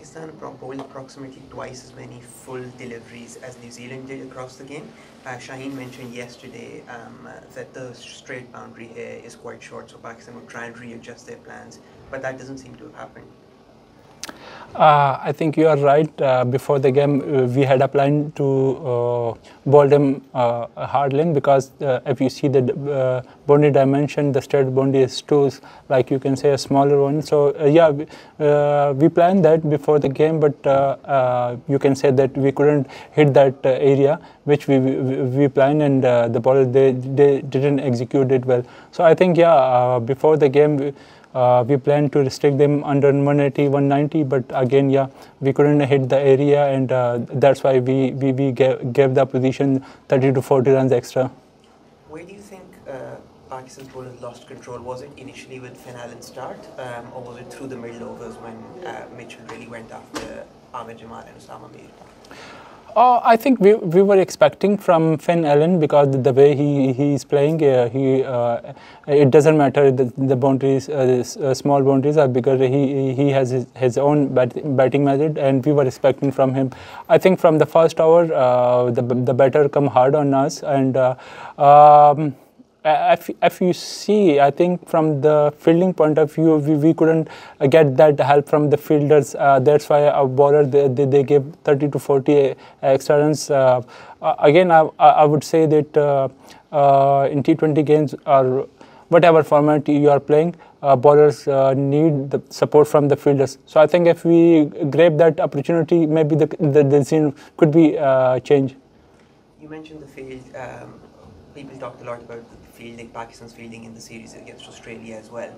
Pakistan bowled approximately twice as many full deliveries as New Zealand did across the game. Shaheen mentioned yesterday that the straight boundary here is quite short, so Pakistan would try and readjust their plans, but that doesn't seem to have happened. I think you are right. Before the game, we had a plan to bowl them hard lane, because if you see the boundary dimension, the straight boundary is too, like you can say, a smaller one. So yeah, we planned that before the game, but you can say that we couldn't hit that area which we planned, and the bowler they didn't execute it well. So I think yeah, before the game. We planned to restrict them under 180, 190, but again, yeah, we couldn't hit the area, and that's why we gave the opposition 30 to 40 runs extra. Where do you think Pakistan's bowlers lost control? Was it initially with Finn Allen's start, or was it through the middle overs when Mitchell really went after Amir Jamal and Usama Mir? I think we were expecting from Finn Allen, because the way he is playing, it doesn't matter the boundaries, small boundaries are bigger. He has his own batting method, and we were expecting from him. I think from the first hour, the batter come hard on us, and if you see, I think from the fielding point of view, we couldn't get that help from the fielders. That's why our bowler they gave 30 to 40 extra runs. Again, I would say that in T20 games or whatever format you are playing, bowlers need the support from the fielders. So I think if we grab that opportunity, maybe the scene could be changed. You mentioned the field. People talked a lot about the fielding, Pakistan's fielding in the series against Australia as well.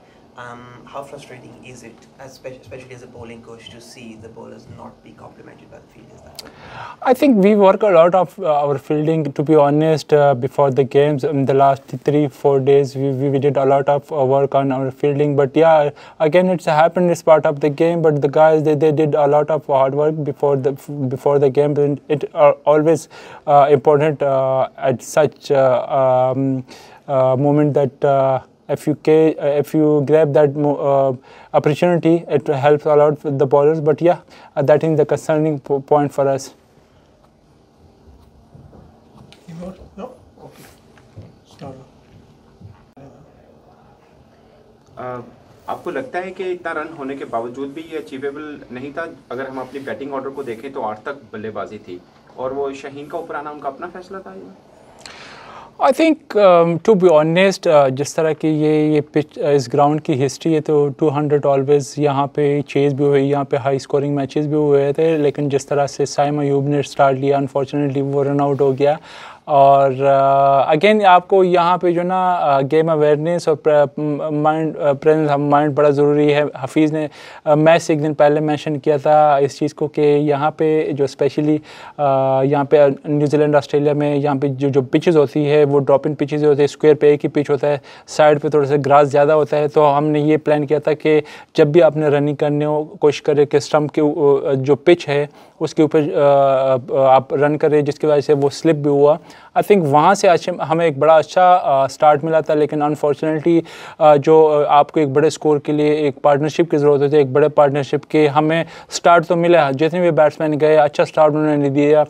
How frustrating is it, especially as a bowling coach, to see the bowlers not be complimented by the fielders that way? I think we work a lot of our fielding, to be honest, before the games. In the last 3-4 days, we did a lot of work on our fielding. But yeah, again, it's happened, it's part of the game. But the guys, they did a lot of hard work before the game. And it always important at such moment that if you grab that opportunity, it helps a lot with the bowlers. But yeah, that is the concerning point for us. No? Okay. Start. आपको लगता है कि इतना run होने के बावजूद भी ये अचीवेबल नहीं था? अगर हम अपनी बैटिंग ऑर्डर को देखें तो 8 तक बल्लेबाजी थी, और वो शाहीन का ऊपर आना उनका अपना फैसला था। I think to be honest, जिस तरह की ये पिच इस ग्राउंड की हिस्ट्री है, तो 200 ऑलवेज यहाँ पे चेज भी हुई, यहाँ पे हाई स्कोरिंग मैचेस भी हुए थे, लेकिन जिस तरह से साइम अयूब ने स्टार्ट लिया, अनफॉर्चुनेटली वो रन आउट हो गया। और अगेन आपको यहाँ पे जो ना गेम अवेयरनेस और माइंड प्रेजेंस ऑफ माइंड बड़ा ज़रूरी है। हफीज़ ने मैच से एक दिन पहले मेंशन किया था इस चीज़ को कि यहाँ पे जो स्पेशली यहाँ पे न्यूजीलैंड ऑस्ट्रेलिया में यहाँ पे जो पिचेस होती है वो ड्रॉप इन पिचेस होते हैं, स्क्वायर पे एक ही पिच होता है, साइड पे थोड़ा सा ग्रास ज़्यादा होता है। तो हमने ये प्लान किया था कि जब भी आपने रनिंग करने हो, कोशिश करें कि स्टम्प के जो पिच है उसके ऊपर आप रन करें, जिसकी वजह से वो स्लिप भी हुआ। आई थिंक वहाँ से हमें एक बड़ा अच्छा स्टार्ट मिला था, लेकिन अनफॉर्चुनेटली जो आपको एक बड़े स्कोर के लिए एक पार्टनरशिप की ज़रूरत होती है, एक बड़े पार्टनरशिप के हमें स्टार्ट तो मिला, जितने भी बैट्समैन गए अच्छा स्टार्ट उन्होंने दिया,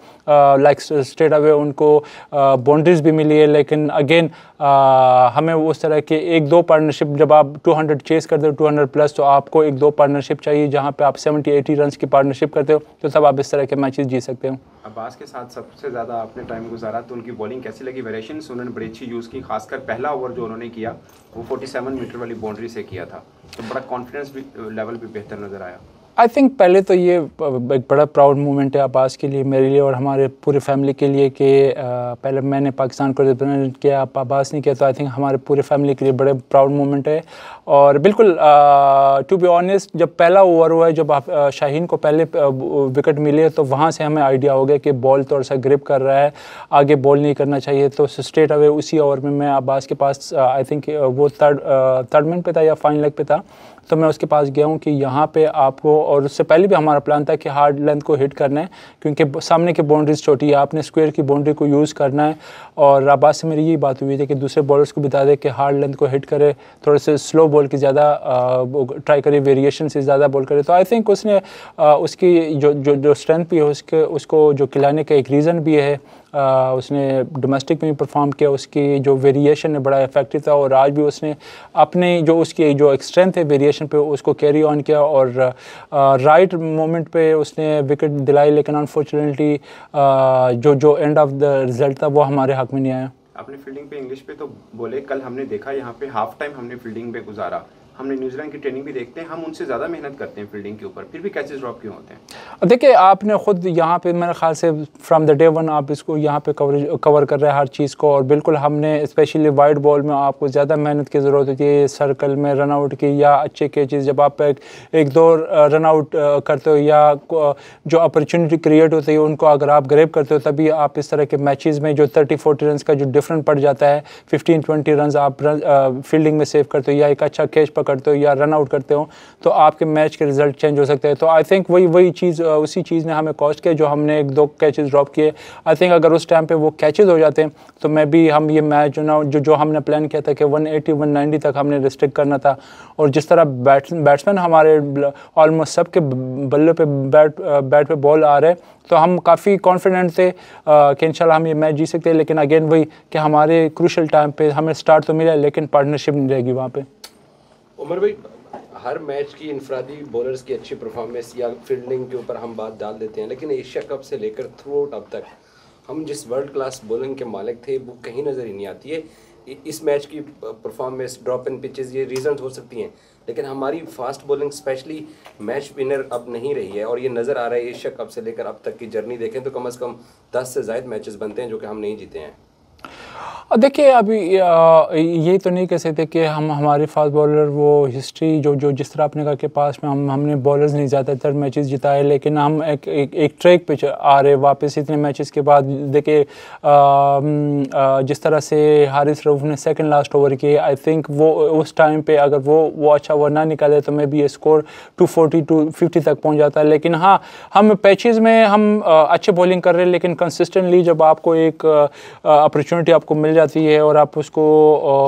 लाइक स्ट्रेट अवे उनको बाउंड्रीज भी मिली है। लेकिन अगेन हमें उस तरह के एक दो पार्टनरशिप, जब आप 200 चेस करते हो 200 प्लस, तो आपको एक दो पार्टनरशिप चाहिए जहाँ पे आप 70-80 रन की पार्टनरशिप करते हो, तो तब आप इस तरह के मैचेस जीत सकते हो। अब्बास के साथ सबसे ज़्यादा आपने टाइम गुजारा, तो उनकी बॉलिंग कैसी लगी? वेरिएशंस उन्होंने बड़ी अच्छी यूज़ की, खासकर पहला ओवर जो उन्होंने किया वो 47 मीटर वाली बाउंड्री से किया था, तो बड़ा कॉन्फिडेंस भी लेवल भी बेहतर नज़र आया। आई थिंक पहले तो ये एक बड़ा प्राउड मोमेंट है अब्बास के लिए, मेरे लिए और हमारे पूरे फैमिली के लिए कि पहले मैंने पाकिस्तान को रिप्रेजेंट किया, अब्बास ने किया, तो आई थिंक हमारे पूरे फैमिली के लिए बड़े प्राउड मोमेंट है। और बिल्कुल टू बी ऑनेस्ट, जब पहला ओवर हुआ है, जब शाहीन को पहले विकेट मिले, तो वहाँ से हमें आइडिया हो गया कि बॉल थोड़ा सा ग्रिप कर रहा है, आगे बॉल नहीं करना चाहिए। तो स्ट्रेट अवे उसी ओवर में मैं अब्बास के पास, आई थिंक वो थर्ड मैन पे था या फाइन लेग पे था, तो मैं उसके पास गया हूँ कि यहाँ पे आपको, और उससे पहले भी हमारा प्लान था कि हार्ड लेंथ को हिट करना है क्योंकि सामने की बाउंड्रीज छोटी है, आपने स्क्वायर की बाउंड्री को यूज़ करना है। और अब्बास से मेरी यही बात हुई थी कि दूसरे बॉलर्स को बता दे कि हार्ड लेंथ को हिट करे, थोड़े से स्लो बॉल की ज़्यादा ट्राई करे, वेरिएशन से ज़्यादा बॉल करे। तो आई थिंक उसने उसकी जो स्ट्रेंथ भी है उसको जो खिलाने का एक रीज़न भी है। उसने डोमेस्टिक में भी परफॉर्म किया, उसकी जो वेरिएशन है बड़ा इफेक्टिव था, और आज भी उसने अपने जो उसकी जो एक स्ट्रेंथ है वेरिएशन पे उसको कैरी ऑन किया और राइट मोमेंट पे उसने विकेट दिलाई। लेकिन अनफॉर्चुनेटली जो एंड ऑफ द रिजल्ट था वो हमारे हक में नहीं आया। आपने फील्डिंग पे इंग्लिश पे तो बोले, कल हमने देखा यहाँ पे हाफ टाइम हमने फील्डिंग पे गुजारा। हमने न्यूजीलैंड की ट्रेनिंग भी देखते हैं, हम उनसे ज़्यादा मेहनत करते हैं फील्डिंग के ऊपर, फिर भी कैचेस ड्रॉप क्यों होते हैं? देखिए आपने ख़ुद यहाँ पे मेरे ख्याल से फ्रॉम द डे वन आप इसको यहाँ पे कवर कर रहे हैं हर चीज़ को, और बिल्कुल हमने स्पेशली वाइड बॉल में आपको ज़्यादा मेहनत की ज़रूरत होती है, सर्कल में रन आउट की या अच्छे कैचेस जब आप एक दो रन आउट करते हो या जो अपॉर्चुनिटी क्रिएट होती है उनको अगर आप ग्रैब करते हो, तभी आप इस तरह के मैचेस में जो 30-40 रन का जो डिफरेंस पड़ जाता है, 15-20 रन आप फील्डिंग में सेव करते हो या एक अच्छा कैच पकड़ते हो या रन आउट करते हो, तो आपके मैच के रिजल्ट चेंज हो सकते हैं। तो आई थिंक वही चीज़ उसी चीज़ ने हमें कॉस्ट किया, जो हमने एक दो कैचेस ड्रॉप किए। आई थिंक अगर उस टाइम पे वो कैचेस हो जाते तो मैं भी हम ये मैच जो हमने प्लान किया था कि 180-190 तक हमने रिस्ट्रिक्ट करना था, और जिस तरह बैट्समैन हमारे ऑलमोस्ट सबके बल्ले पे बैट पे बॉल आ रहे, तो हम काफ़ी कॉन्फिडेंट थे कि इंशाल्लाह हम ये मैच जीत सकते हैं। लेकिन अगेन वही कि हमारे क्रूशल टाइम पे हमें स्टार्ट तो मिला लेकिन पार्टनरशिप नहीं रहेगी वहाँ पे। उमर भाई, हर मैच की इनफरादी बॉलर्स की अच्छी परफॉर्मेंस या फील्डिंग के ऊपर हम बात डाल देते हैं, लेकिन एशिया कप से लेकर थ्रू आउट अब तक हम जिस वर्ल्ड क्लास बॉलिंग के मालिक थे वो कहीं नज़र ही नहीं आती है। इस मैच की परफॉर्मेंस, ड्रॉप इन पिचेस, ये रीजंस हो सकती हैं, लेकिन हमारी fast bowling specially match winner अब नहीं रही है, और ये नज़र आ रहा है एशिया कप से लेकर अब तक की जर्नी देखें तो कम से कम 10 से ज़ायद मैचेस बनते हैं जो कि हम नहीं जीते हैं। देखिए अभी ये तो नहीं कह सकते कि हम हमारे फास्ट बॉलर वो हिस्ट्री जो जिस तरह आपने कहा कि पास में हमने बॉलर्स नहीं ज़्यादातर मैचेस जिताए, लेकिन हम एक ट्रैक पे आ रहे वापस इतने मैचेस के बाद। देखिए जिस तरह से हारिस रऊफ ने सेकंड लास्ट ओवर किए, आई थिंक वो उस टाइम पे अगर वो अच्छा ओवर ना निकाले तो मे बी ये स्कोर 240-250 तक पहुँच जाता है। लेकिन हाँ, हम पैचेज़ में हम अच्छे बॉलिंग कर रहे हैं, लेकिन कंसिस्टेंटली जब आपको एक अपॉर्चुनिटी आपको मिल जाती है और आप उसको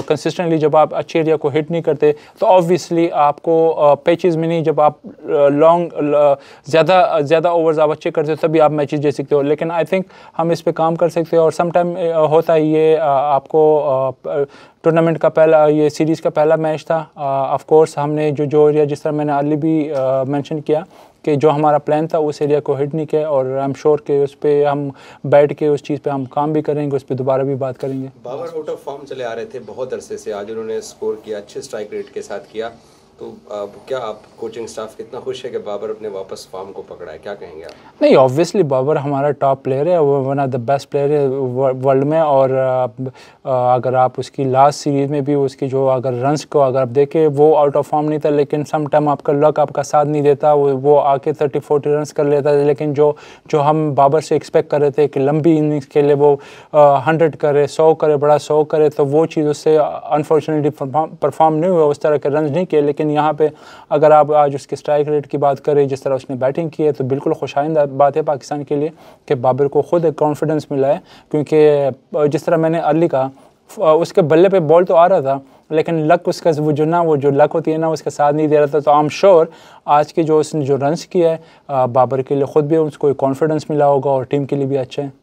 कंसिस्टेंटली जब आप अच्छे एरिया को हिट नहीं करते, तो ऑब्वियसली आपको पैचेस में नहीं, जब आप लॉन्ग ज़्यादा ओवर्स आप अच्छे करते हो तभी आप मैचेस जीत सकते हो। लेकिन आई थिंक हम इस पे काम कर सकते हो, और सम टाइम होता है ये आपको टूर्नामेंट का पहला, ये सीरीज़ का पहला मैच था। ऑफ कोर्स हमने जो एरिया, जिस तरह मैंने अर्ली भी मेंशन किया कि जो हमारा प्लान था उस एरिया को हिट नहीं किया, और आई एम श्योर कि उस पर हम बैठ के उस चीज़ पे हम काम भी करेंगे, उस पर दोबारा भी बात करेंगे। बाबर आउट ऑफ फॉर्म चले आ रहे थे बहुत अरसे से, आज उन्होंने स्कोर किया, अच्छे स्ट्राइक रेट के साथ किया, तो क्या आप कोचिंग स्टाफ कितना खुश है कि बाबर अपने वापस फॉर्म को पकड़ा है, क्या कहेंगे आप? नहीं, ऑब्वियसली बाबर हमारा टॉप प्लेयर है, वो one of the best player है वर्ल्ड में, और अगर आप उसकी लास्ट सीरीज़ में भी उसकी जो अगर रन्स को अगर आप देखें, वो आउट ऑफ फॉर्म नहीं था, लेकिन सम टाइम आपका लक आपका साथ नहीं देता, वो आके 30-40 रन्स कर लेता है। लेकिन जो हम बाबर से एक्सपेक्ट कर रहे थे कि लंबी इनिंग्स के लिए वो 100 करे, 100 करे, बड़ा 100 करे, तो वो चीज़ उससे अनफॉर्चुनेटली परफॉर्म नहीं हुआ, उस तरह के रन नहीं किए। लेकिन यहाँ पे अगर आप आज उसके स्ट्राइक रेट की बात करें, जिस तरह उसने बैटिंग की है, तो बिल्कुल खुशाइंदा बात है पाकिस्तान के लिए कि बाबर को खुद एक कॉन्फिडेंस मिला है, क्योंकि जिस तरह मैंने अर्ली कहा उसके बल्ले पे बॉल तो आ रहा था, लेकिन लक उसका वो जो लक होती है ना, उसका साथ नहीं दे रहा था। तो आई एम श्योर आज के जो उसने जो रन्स किया है बाबर के लिए खुद भी उसको एक कॉन्फिडेंस मिला होगा और टीम के लिए भी अच्छा है।